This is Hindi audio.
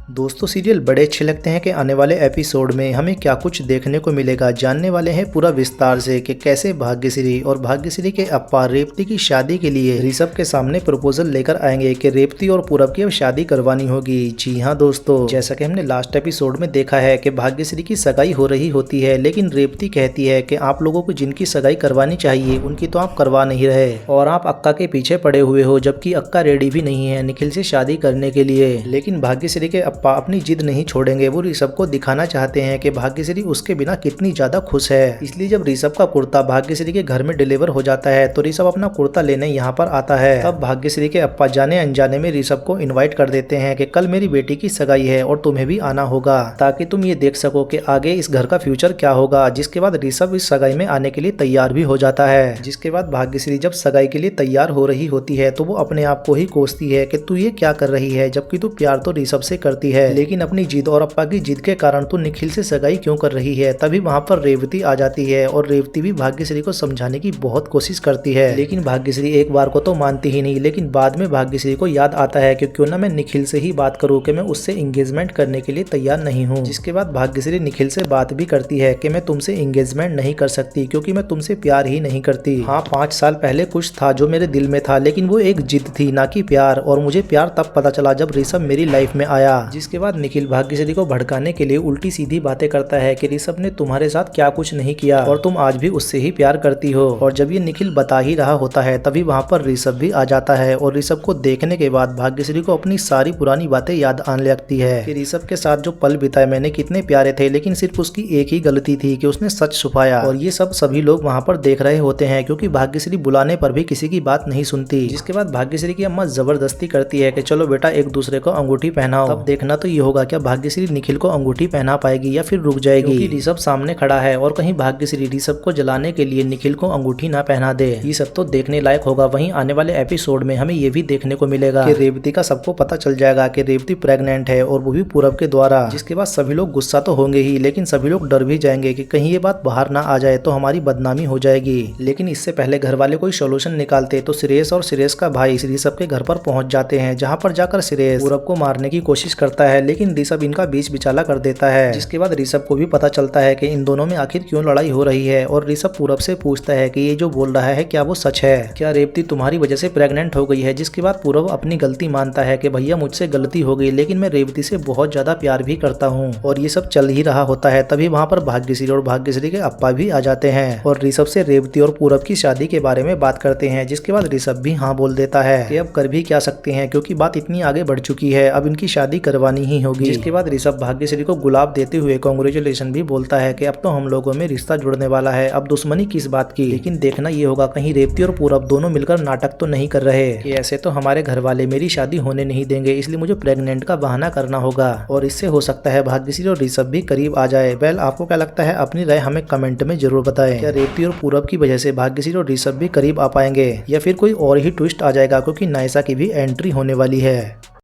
दोस्तों सीरियल बड़े अच्छे लगते हैं कि आने वाले एपिसोड में हमें क्या कुछ देखने को मिलेगा। जानने वाले हैं पूरा विस्तार से कि कैसे भाग्यश्री और भाग्यश्री के अप्पा रेवती की शादी के लिए ऋषभ के सामने प्रपोजल लेकर आएंगे कि रेवती और पूरब की अब शादी करवानी होगी। जी हाँ दोस्तों, जैसा कि हमने लास्ट एपिसोड में देखा है कि भाग्यश्री की सगाई हो रही होती है, लेकिन रेवती कहती है कि आप लोगों को जिनकी सगाई करवानी चाहिए उनकी तो आप करवा नहीं रहे और आप अक्का के पीछे पड़े हुए हो, जबकि अक्का रेडी भी नहीं है निखिल से शादी करने के लिए। लेकिन भाग्यश्री के अप्पा अपनी जिद नहीं छोड़ेंगे। वो ऋषभ को दिखाना चाहते हैं कि भाग्यश्री उसके बिना कितनी ज्यादा खुश है। इसलिए जब ऋषभ का कुर्ता भाग्यश्री के घर में डिलीवर हो जाता है तो ऋषभ अपना कुर्ता लेने यहाँ पर आता है। तब भाग्यश्री के अप्पा जाने अनजाने में ऋषभ को इनवाइट कर देते हैं कि कल मेरी बेटी की सगाई है और तुम्हें भी आना होगा, ताकि तुम ये देख सको कि आगे इस घर का फ्यूचर क्या होगा। जिसके बाद ऋषभ इस सगाई में आने के लिए तैयार भी हो जाता है। जिसके बाद भाग्यश्री जब सगाई के लिए तैयार हो रही होती है तो वो अपने आप को ही कोसती है कि तू ये क्या कर रही है, जबकि तू प्यार तो ऋषभ से करती है, लेकिन अपनी जिद और अप्पा की जिद के कारण तू निखिल से सगाई क्यों कर रही है। तभी वहाँ पर रेवती आ जाती है और रेवती भी भाग्यश्री को समझाने की बहुत कोशिश करती है, लेकिन भाग्यश्री एक बार को तो मानती ही नहीं। लेकिन बाद में भाग्यश्री को याद आता है कि क्यों ना मैं निखिल से ही बात करूं कि मैं उससे एंगेजमेंट करने के लिए तैयार नहीं हूं। जिसके बाद भाग्यश्री निखिल से बात भी करती है कि मैं तुमसे एंगेजमेंट नहीं कर सकती क्योंकि मैं तुमसे प्यार ही नहीं करती। हाँ, 5 साल पहले कुछ था जो मेरे दिल में था, लेकिन वो एक जिद थी ना कि प्यार, और मुझे प्यार तब पता चला जब ऋषभ मेरी लाइफ में आया। जिसके बाद निखिल भाग्यश्री को भड़काने के लिए उल्टी सीधी बातें करता है कि ऋषभ ने तुम्हारे साथ क्या कुछ नहीं किया और तुम आज भी उससे ही प्यार करती हो। और जब ये निखिल बता ही रहा होता है तभी वहाँ पर ऋषभ भी आ जाता है और ऋषभ को देखने के बाद भाग्यश्री को अपनी सारी पुरानी बातें याद आने लगती है कि ऋषभ के साथ जो पल बिताए मैंने कितने प्यारे थे, लेकिन सिर्फ उसकी एक ही गलती थी कि उसने सच छुपाया। और ये सब सभी लोग वहाँ पर देख रहे होते हैं क्योंकि भाग्यश्री बुलाने पर भी किसी की बात नहीं सुनती। जिसके बाद भाग्यश्री की अम्मा जबरदस्ती करती है कि चलो बेटा एक दूसरे को अंगूठी पहनाओ। तब देखना तो ये होगा क्या भाग्यश्री निखिल को अंगूठी पहना पाएगी या फिर रुक जाएगी, क्योंकि ऋषभ सामने खड़ा है और कहीं भाग्यश्री ऋषभ को जलाने के लिए निखिल को अंगूठी ना पहना दे। ये सब तो देखने लायक होगा। वहीं आने वाले एपिसोड में हमें ये भी देखने को मिलेगा कि रेवती का सबको पता चल जाएगा कि रेवती प्रेग्नेंट है और वो भी पूरब के द्वारा। जिसके बाद सभी लोग गुस्सा तो होंगे ही, लेकिन सभी लोग डर भी जाएंगे कि कहीं ये बात बाहर ना आ जाए तो हमारी बदनामी हो जाएगी। लेकिन इससे पहले घर वाले कोई सोल्यूशन निकालते तो श्रेयस और श्रेयस का भाई ऋषभ के घर पर पहुंच जाते हैं, जहां पर जाकर श्रेयस पूरब को मारने की कोशिश करता है, लेकिन ऋषभ इनका बीच बिचाला कर देता है। जिसके बाद ऋषभ को भी पता चलता है कि इन दोनों में आखिर क्यों लड़ाई हो रही है और ऋषभ पूरब से पूछता है कि ये जो बोल रहा है क्या वो सच है, क्या रेवती तुम्हारी वजह से प्रेग्नेंट हो गई है। जिसके बाद पूरब अपनी गलती मानता है कि भैया मुझसे गलती हो गई, लेकिन मैं रेवती से बहुत ज्यादा प्यार भी करता हूँ। और ये सब चल ही रहा होता है तभी वहाँ पर भाग्यश्री और भाग्यश्री के अप्पा भी आ जाते हैं और ऋषभ से रेवती और पूरब की शादी के बारे में बात करते हैं। जिसके बाद ऋषभ भी हाँ बोल देता है कि अब कर भी क्या सकते हैं क्योंकि बात इतनी आगे बढ़ चुकी है, अब इनकी शादी करवानी ही होगी। जिसके बाद ऋषभ भाग्यश्री को गुलाब देते हुए कांग्रेचुलेशन भी बोलता है कि अब तो हम लोगों में रिश्ता जुड़ने वाला है, अब दुश्मनी किस बात की। लेकिन देखना ये होगा कहीं रेवती और पूरब दोनों मिलकर नाटक तो नहीं कर रहे कि ऐसे तो हमारे घर वाले मेरी शादी होने नहीं देंगे, इसलिए मुझे प्रेग्नेंट का बहाना करना होगा और इससे हो सकता है भाग्यश्री और ऋषभ भी करीब आ जाए। वेल, आपको क्या लगता है? अपनी राय हमें कमेंट में जरूर बताएं। क्या रेवती और पूरब की वजह से भाग्यश्री और ऋषभ भी करीब आ पाएंगे या फिर कोई और ही ट्विस्ट आ जाएगा, क्योंकि नायसा की भी एंट्री होने वाली है।